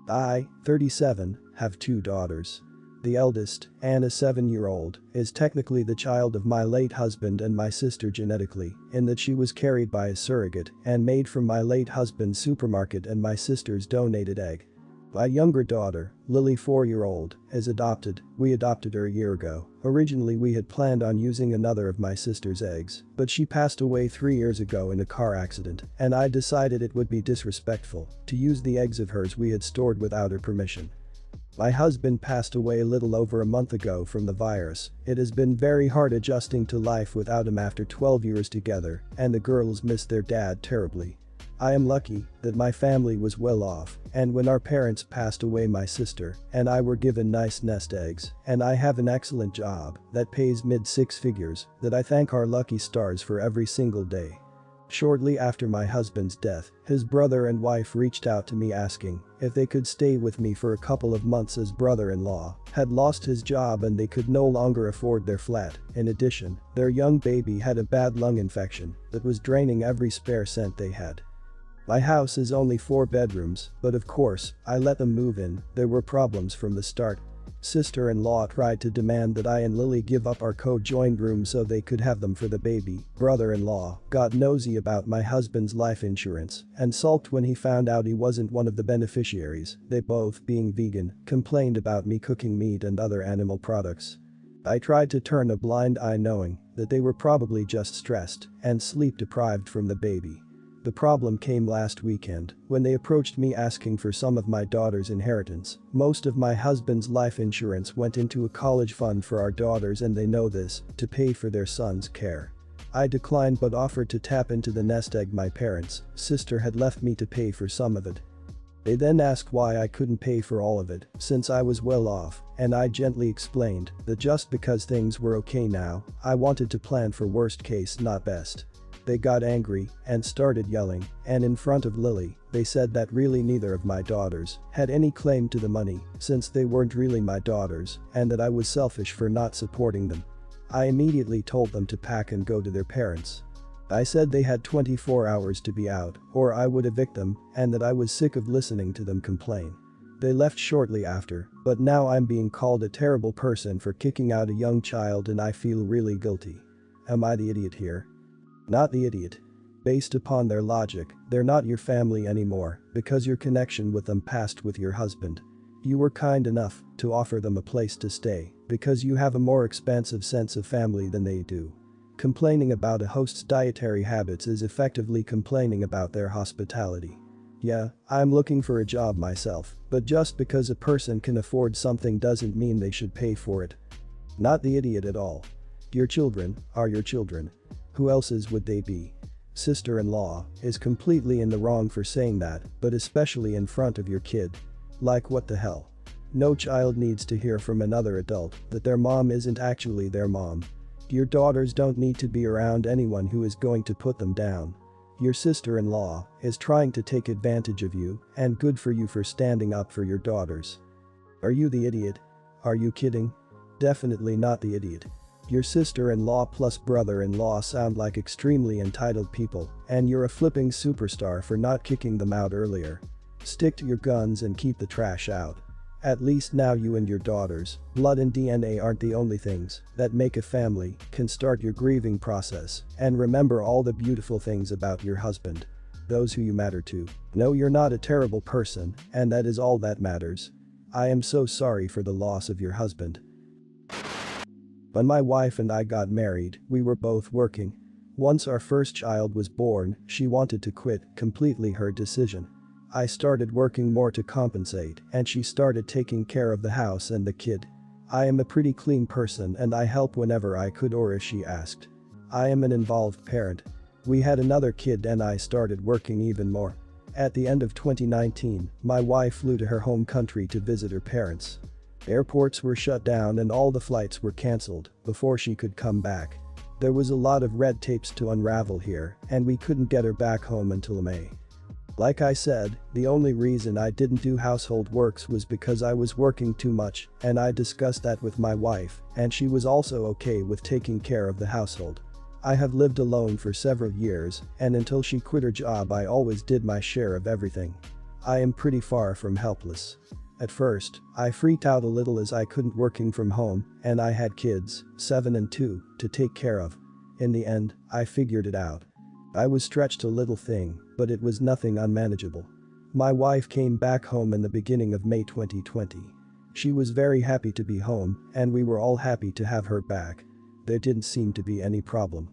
I, 37, have two daughters. The eldest, Anna 7-year-old, is technically the child of my late husband and my sister genetically, in that she was carried by a surrogate and made from my late husband's supermarket and my sister's donated egg. My younger daughter, Lily 4-year-old, is adopted. We adopted her a year ago. Originally we had planned on using another of my sister's eggs, but she passed away 3 years ago in a car accident, and I decided it would be disrespectful to use the eggs of hers we had stored without her permission. My husband passed away a little over a month ago from the virus. It has been very hard adjusting to life without him after 12 years together, and the girls miss their dad terribly. I am lucky that my family was well off, and when our parents passed away my sister and I were given nice nest eggs, and I have an excellent job that pays mid-six figures that I thank our lucky stars for every single day. Shortly after my husband's death, his brother and wife reached out to me asking if they could stay with me for a couple of months as brother-in-law had lost his job and they could no longer afford their flat. In addition, their young baby had a bad lung infection that was draining every spare cent they had. My house is only 4 bedrooms, but of course, I let them move in. There were problems from the start. Sister-in-law tried to demand that I and Lily give up our co-joined room so they could have them for the baby. Brother-in-law got nosy about my husband's life insurance and sulked when he found out he wasn't one of the beneficiaries. They both, being vegan, complained about me cooking meat and other animal products. I tried to turn a blind eye knowing that they were probably just stressed and sleep deprived from the baby. The problem came last weekend when they approached me asking for some of my daughter's inheritance. Most of my husband's life insurance went into a college fund for our daughters and they know this, to pay for their son's care. I declined but offered to tap into the nest egg my parents' sister had left me to pay for some of it. They then asked why I couldn't pay for all of it since I was well off, and I gently explained that just because things were okay now, I wanted to plan for worst case not best. They got angry and started yelling, and in front of Lily, they said that really neither of my daughters had any claim to the money since they weren't really my daughters and that I was selfish for not supporting them. I immediately told them to pack and go to their parents. I said they had 24 hours to be out or I would evict them and that I was sick of listening to them complain. They left shortly after, but now I'm being called a terrible person for kicking out a young child and I feel really guilty. Am I the idiot here? Not the idiot. Based upon their logic, they're not your family anymore because your connection with them passed with your husband. You were kind enough to offer them a place to stay because you have a more expansive sense of family than they do. Complaining about a host's dietary habits is effectively complaining about their hospitality. Yeah, I'm looking for a job myself, but just because a person can afford something doesn't mean they should pay for it. Not the idiot at all. Your children are your children. Who else's would they be? Sister-in-law is completely in the wrong for saying that, but especially in front of your kid. Like what the hell? No child needs to hear from another adult that their mom isn't actually their mom. Your daughters don't need to be around anyone who is going to put them down. Your sister-in-law is trying to take advantage of you, and good for you for standing up for your daughters. Are you the idiot? Are you kidding? Definitely not the idiot. Your sister-in-law plus brother-in-law sound like extremely entitled people, and you're a flipping superstar for not kicking them out earlier. Stick to your guns and keep the trash out. At least now you and your daughters, blood and DNA aren't the only things that make a family. Can start your grieving process and remember all the beautiful things about your husband. Those who you matter to. No, you're not a terrible person, and that is all that matters. I am so sorry for the loss of your husband. When my wife and I got married, we were both working. Once our first child was born, she wanted to quit, completely her decision. I started working more to compensate and she started taking care of the house and the kid. I am a pretty clean person and I help whenever I could or if she asked. I am an involved parent. We had another kid and I started working even more. At the end of 2019, my wife flew to her home country to visit her parents. Airports were shut down and all the flights were cancelled before she could come back. There was a lot of red tapes to unravel here and we couldn't get her back home until May. Like I said, the only reason I didn't do household works was because I was working too much and I discussed that with my wife and she was also okay with taking care of the household. I have lived alone for several years and until she quit her job I always did my share of everything. I am pretty far from helpless. At first, I freaked out a little as I couldn't working from home and I had kids, 7 and 2, to take care of. In the end, I figured it out. I was stretched a little thing, but it was nothing unmanageable. My wife came back home in the beginning of May 2020. She was very happy to be home and we were all happy to have her back. There didn't seem to be any problem.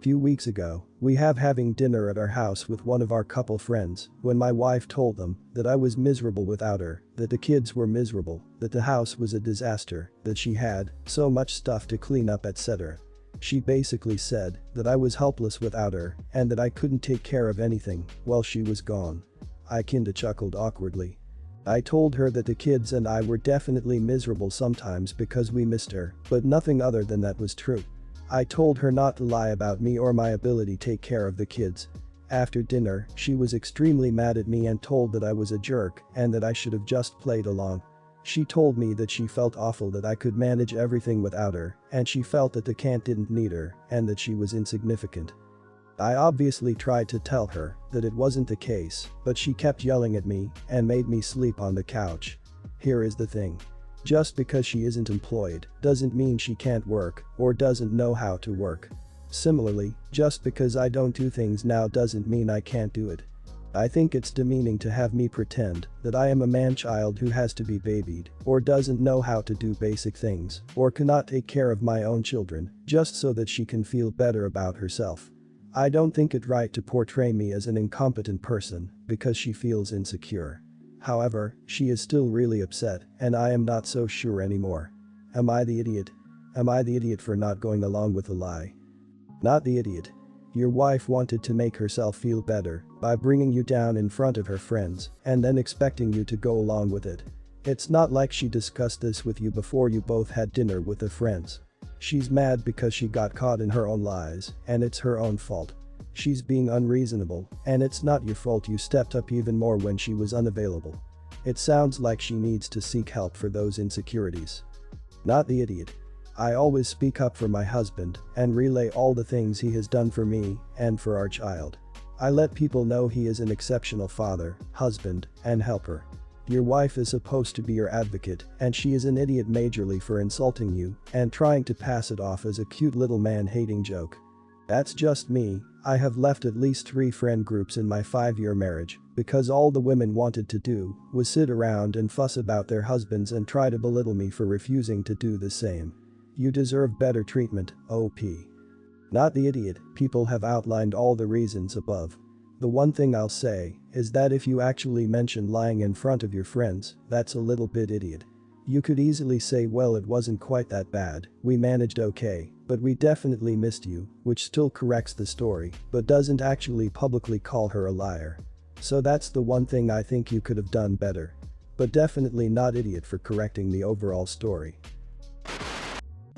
Few weeks ago, we having dinner at our house with one of our couple friends when my wife told them that I was miserable without her, that the kids were miserable, that the house was a disaster, that she had so much stuff to clean up etc. She basically said that I was helpless without her and that I couldn't take care of anything while she was gone. I kinda chuckled awkwardly. I told her that the kids and I were definitely miserable sometimes because we missed her, but nothing other than that was true. I told her not to lie about me or my ability to take care of the kids. After dinner, she was extremely mad at me and told that I was a jerk and that I should have just played along. She told me that she felt awful that I could manage everything without her and she felt that the cat didn't need her and that she was insignificant. I obviously tried to tell her that it wasn't the case, but she kept yelling at me and made me sleep on the couch. Here is the thing. Just because she isn't employed doesn't mean she can't work or doesn't know how to work. Similarly, just because I don't do things now doesn't mean I can't do it. I think it's demeaning to have me pretend that I am a man-child who has to be babied or doesn't know how to do basic things or cannot take care of my own children just so that she can feel better about herself. I don't think it right to portray me as an incompetent person because she feels insecure. However, she is still really upset and I am not so sure anymore. Am I the idiot? Am I the idiot for not going along with the lie? Not the idiot. Your wife wanted to make herself feel better by bringing you down in front of her friends and then expecting you to go along with it. It's not like she discussed this with you before you both had dinner with the friends. She's mad because she got caught in her own lies and it's her own fault. She's being unreasonable and it's not your fault you stepped up even more when she was unavailable. It sounds like she needs to seek help for those insecurities. Not the idiot. I always speak up for my husband and relay all the things he has done for me and for our child. I let people know he is an exceptional father, husband, and helper. Your wife is supposed to be your advocate and she is an idiot majorly for insulting you and trying to pass it off as a cute little man-hating joke. That's just me. I have left at least 3 friend groups in my 5-year marriage because all the women wanted to do was sit around and fuss about their husbands and try to belittle me for refusing to do the same. You deserve better treatment, OP. Not the idiot. People have outlined all the reasons above. The one thing I'll say is that if you actually mention lying in front of your friends, that's a little bit idiot. You could easily say, well, it wasn't quite that bad, we managed okay, but we definitely missed you, which still corrects the story, but doesn't actually publicly call her a liar. So that's the one thing I think you could have done better. But definitely not idiot for correcting the overall story.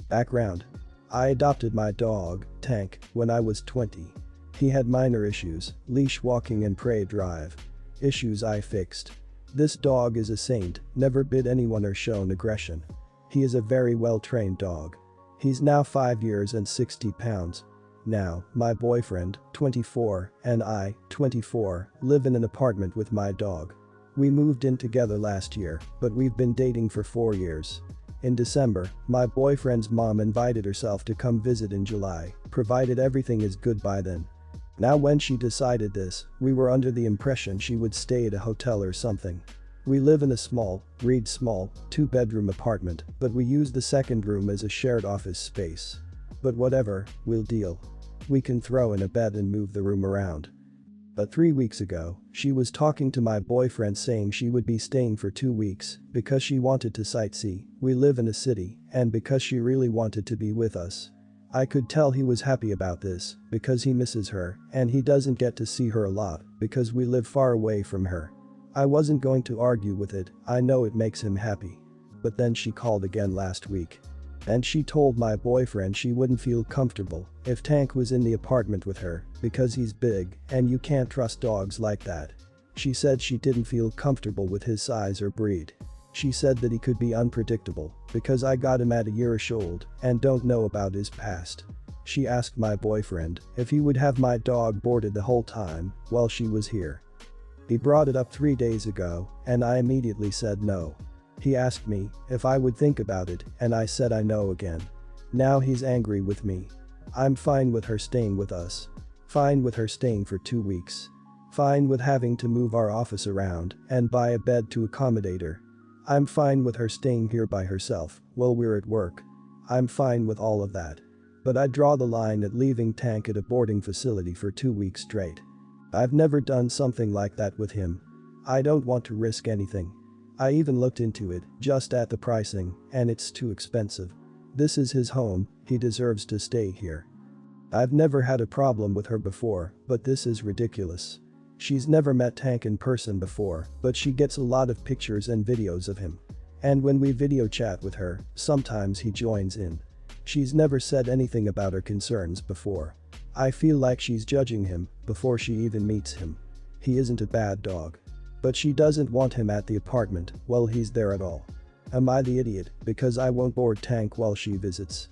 Background. I adopted my dog, Tank, when I was 20. He had minor issues, leash walking and prey drive. Issues I fixed. This dog is a saint, never bit anyone or shown aggression. He is a very well-trained dog. He's now 5 years and 60 pounds. Now, my boyfriend, 24, and I, 24, live in an apartment with my dog. We moved in together last year, but we've been dating for 4 years. In December, my boyfriend's mom invited herself to come visit in July, provided everything is good by then. Now when she decided this, we were under the impression she would stay at a hotel or something. We live in a small, 2-bedroom apartment, but we use the second room as a shared office space. But whatever, we'll deal. We can throw in a bed and move the room around. But 3 weeks ago, she was talking to my boyfriend saying she would be staying for 2 weeks because she wanted to sightsee, we live in a city, and because she really wanted to be with us. I could tell he was happy about this because he misses her and he doesn't get to see her a lot because we live far away from her. I wasn't going to argue with it, I know it makes him happy. But then she called again last week. And she told my boyfriend she wouldn't feel comfortable if Tank was in the apartment with her because he's big and you can't trust dogs like that. She said she didn't feel comfortable with his size or breed. She said that he could be unpredictable because I got him at a year old and don't know about his past. She asked my boyfriend if he would have my dog boarded the whole time while she was here. He brought it up 3 days ago, and I immediately said no. He asked me if I would think about it, and I said I know again. Now he's angry with me. I'm fine with her staying with us. Fine with her staying for 2 weeks. Fine with having to move our office around and buy a bed to accommodate her. I'm fine with her staying here by herself while we're at work. I'm fine with all of that. But I draw the line at leaving Tank at a boarding facility for 2 weeks straight. I've never done something like that with him. I don't want to risk anything. I even looked into it, just at the pricing, and it's too expensive. This is his home, he deserves to stay here. I've never had a problem with her before, but this is ridiculous. She's never met Tank in person before, but she gets a lot of pictures and videos of him. And when we video chat with her, sometimes he joins in. She's never said anything about her concerns before. I feel like she's judging him before she even meets him. He isn't a bad dog. But she doesn't want him at the apartment while he's there at all. Am I the idiot because I won't board Tank while she visits?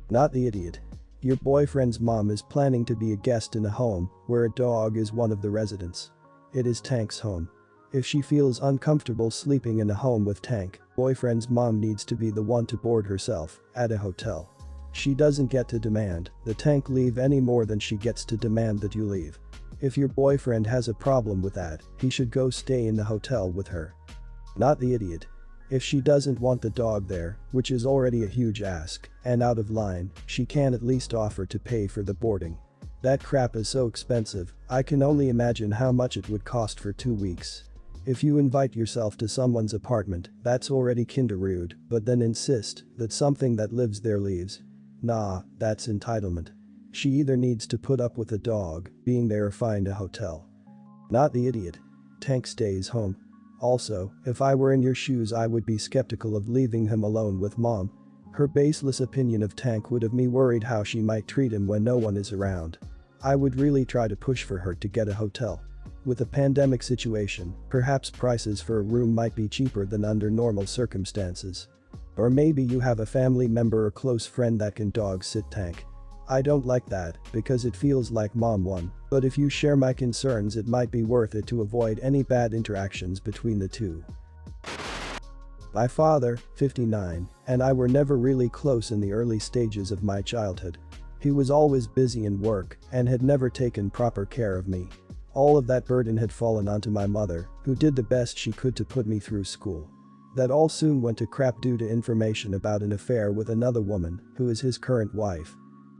Not the idiot. Your boyfriend's mom is planning to be a guest in a home where a dog is one of the residents. It is Tank's home. If she feels uncomfortable sleeping in a home with Tank, boyfriend's mom needs to be the one to board herself at a hotel. She doesn't get to demand that Tank leave any more than she gets to demand that you leave. If your boyfriend has a problem with that, he should go stay in the hotel with her. Not the idiot. If she doesn't want the dog there, which is already a huge ask, and out of line, she can at least offer to pay for the boarding. That crap is so expensive, I can only imagine how much it would cost for 2 weeks. If you invite yourself to someone's apartment, that's already kinda rude, but then insist that something that lives there leaves. Nah, that's entitlement. She either needs to put up with the dog being there or find a hotel. Not the idiot. Tank stays home. Also, if I were in your shoes I would be skeptical of leaving him alone with mom. Her baseless opinion of Tank would have me worried how she might treat him when no one is around. I would really try to push for her to get a hotel. With a pandemic situation, perhaps prices for a room might be cheaper than under normal circumstances. Or maybe you have a family member or close friend that can dog sit Tank. I don't like that because it feels like mom won, but if you share my concerns it might be worth it to avoid any bad interactions between the two. My father, 59, and I were never really close in the early stages of my childhood. He was always busy in work and had never taken proper care of me. All of that burden had fallen onto my mother, who did the best she could to put me through school. That all soon went to crap due to information about an affair with another woman, who is his current wife.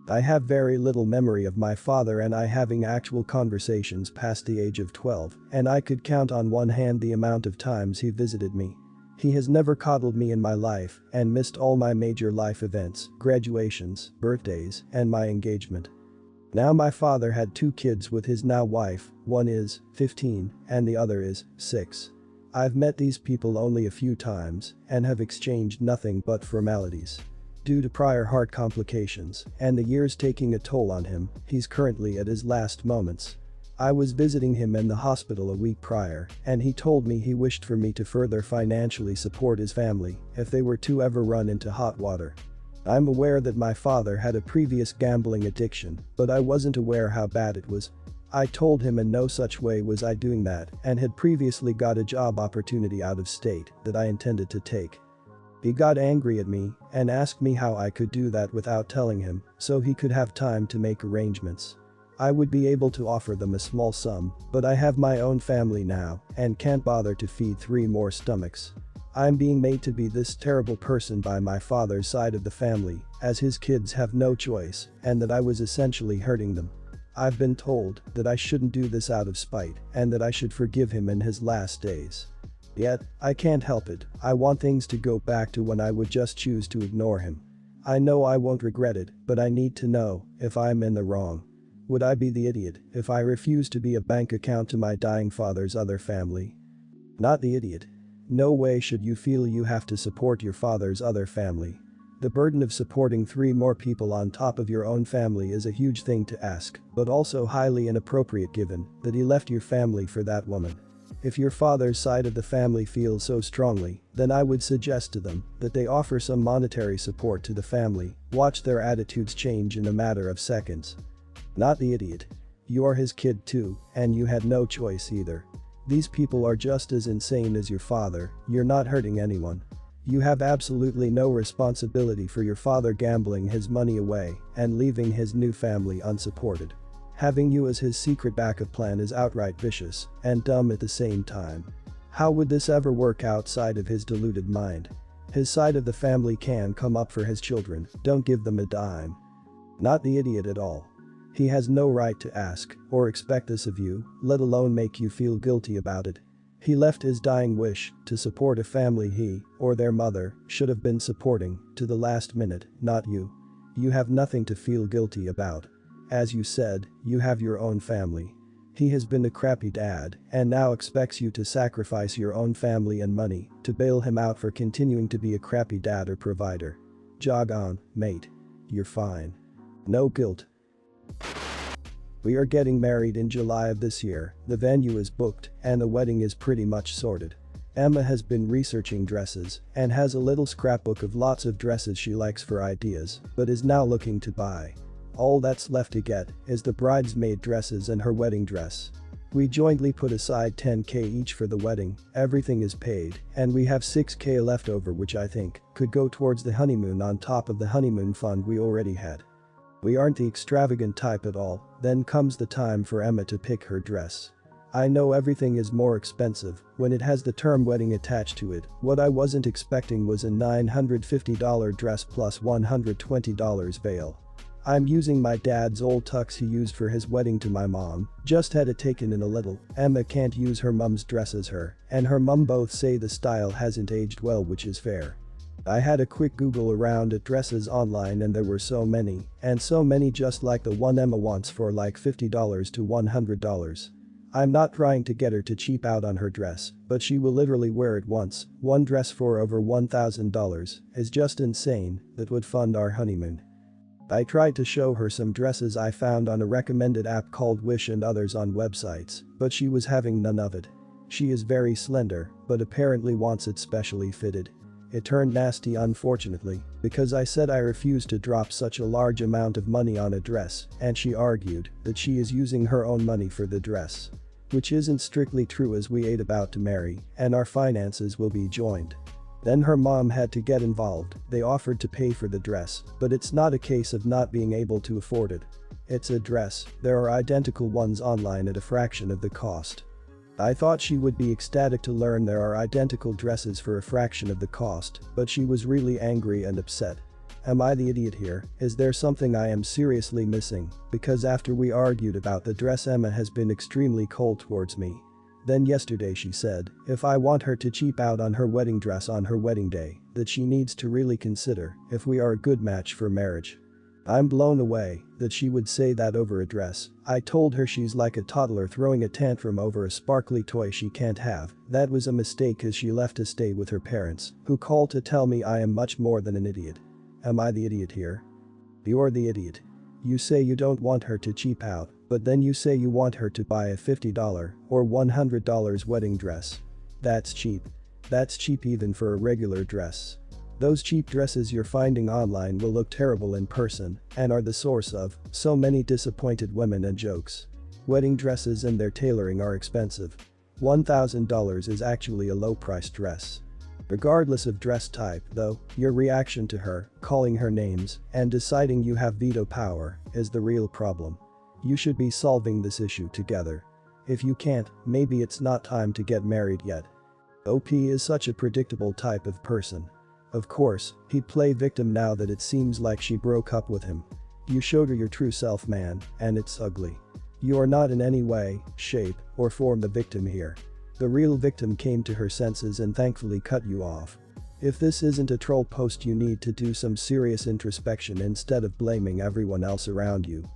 I have very little memory of my father and I having actual conversations past the age of 12, and I could count on one hand the amount of times he visited me. He has never coddled me in my life and missed all my major life events, graduations, birthdays, and my engagement. Now my father had 2 kids with his now wife, one is 15 and the other is 6. I've met these people only a few times and have exchanged nothing but formalities. Due to prior heart complications and the years taking a toll on him, he's currently at his last moments. I was visiting him in the hospital a week prior, and he told me he wished for me to further financially support his family if they were to ever run into hot water. I'm aware that my father had a previous gambling addiction, but I wasn't aware how bad it was. I told him in no such way was I doing that and had previously got a job opportunity out of state that I intended to take. He got angry at me and asked me how I could do that without telling him so he could have time to make arrangements. I would be able to offer them a small sum, but I have my own family now and can't bother to feed 3 more stomachs. I'm being made to be this terrible person by my father's side of the family, as his kids have no choice and that I was essentially hurting them. I've been told that I shouldn't do this out of spite and that I should forgive him in his last days. Yet, I can't help it, I want things to go back to when I would just choose to ignore him. I know I won't regret it, but I need to know if I'm in the wrong. Would I be the idiot if I refuse to be a bank account to my dying father's other family? Not the idiot. No way should you feel you have to support your father's other family. The burden of supporting 3 more people on top of your own family is a huge thing to ask, but also highly inappropriate given that he left your family for that woman. If your father's side of the family feels so strongly, then I would suggest to them that they offer some monetary support to the family, watch their attitudes change in a matter of seconds. Not the idiot. You're his kid too, and you had no choice either. These people are just as insane as your father, you're not hurting anyone. You have absolutely no responsibility for your father gambling his money away and leaving his new family unsupported. Having you as his secret backup plan is outright vicious and dumb at the same time. How would this ever work outside of his deluded mind? His side of the family can come up for his children, don't give them a dime. Not the idiot at all. He has no right to ask or expect this of you, let alone make you feel guilty about it. He left his dying wish to support a family he, or their mother, should have been supporting to the last minute, not you. You have nothing to feel guilty about. As you said, you have your own family. He has been a crappy dad and now expects you to sacrifice your own family and money to bail him out for continuing to be a crappy dad or provider. Jog on, mate. You're fine. No guilt. We are getting married in July of this year, the venue is booked and the wedding is pretty much sorted. Emma has been researching dresses and has a little scrapbook of lots of dresses she likes for ideas, but is now looking to buy. All that's left to get is the bridesmaid dresses and her wedding dress. We jointly put aside $10,000 each for the wedding, everything is paid, and we have $6,000 left over which I think could go towards the honeymoon on top of the honeymoon fund we already had. We aren't the extravagant type at all, then comes the time for Emma to pick her dress. I know everything is more expensive when it has the term wedding attached to it, what I wasn't expecting was a $950 dress plus $120 veil. I'm using my dad's old tux he used for his wedding to my mom, just had it taken in a little. Emma can't use her mom's dress as her, and her mom both say the style hasn't aged well which is fair. I had a quick Google around at dresses online and there were so many, and so many just like the one Emma wants for like $50 to $100. I'm not trying to get her to cheap out on her dress, but she will literally wear it once. One dress for over $1,000 is just insane, that would fund our honeymoon. I tried to show her some dresses I found on a recommended app called Wish and others on websites, but she was having none of it. She is very slender, but apparently wants it specially fitted. It turned nasty unfortunately, because I said I refused to drop such a large amount of money on a dress, and she argued that she is using her own money for the dress. Which isn't strictly true as we ain't about to marry, and our finances will be joined. Then her mom had to get involved, they offered to pay for the dress, but it's not a case of not being able to afford it. It's a dress, there are identical ones online at a fraction of the cost. I thought she would be ecstatic to learn there are identical dresses for a fraction of the cost, but she was really angry and upset. Am I the idiot here? Is there something I am seriously missing? Because after we argued about the dress Emma has been extremely cold towards me. Then yesterday she said, if I want her to cheap out on her wedding dress on her wedding day, that she needs to really consider if we are a good match for marriage. I'm blown away that she would say that over a dress. I told her she's like a toddler throwing a tantrum over a sparkly toy she can't have. That was a mistake as she left to stay with her parents, who called to tell me I am much more than an idiot. Am I the idiot here? You're the idiot. You say you don't want her to cheap out, but then you say you want her to buy a $50 or $100 wedding dress. That's cheap. That's cheap even for a regular dress. Those cheap dresses you're finding online will look terrible in person and are the source of so many disappointed women and jokes. Wedding dresses and their tailoring are expensive. $1,000 is actually a low-priced dress. Regardless of dress type, though, your reaction to her, calling her names, and deciding you have veto power is the real problem. You should be solving this issue together. If you can't, maybe it's not time to get married yet. OP is such a predictable type of person. Of course, he'd play victim now that it seems like she broke up with him. You showed her your true self, man, and it's ugly. You are not in any way, shape, or form the victim here. The real victim came to her senses and thankfully cut you off. If this isn't a troll post, you need to do some serious introspection instead of blaming everyone else around you.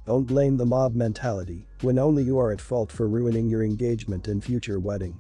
Don't blame the mob mentality when only you are at fault for ruining your engagement and future wedding.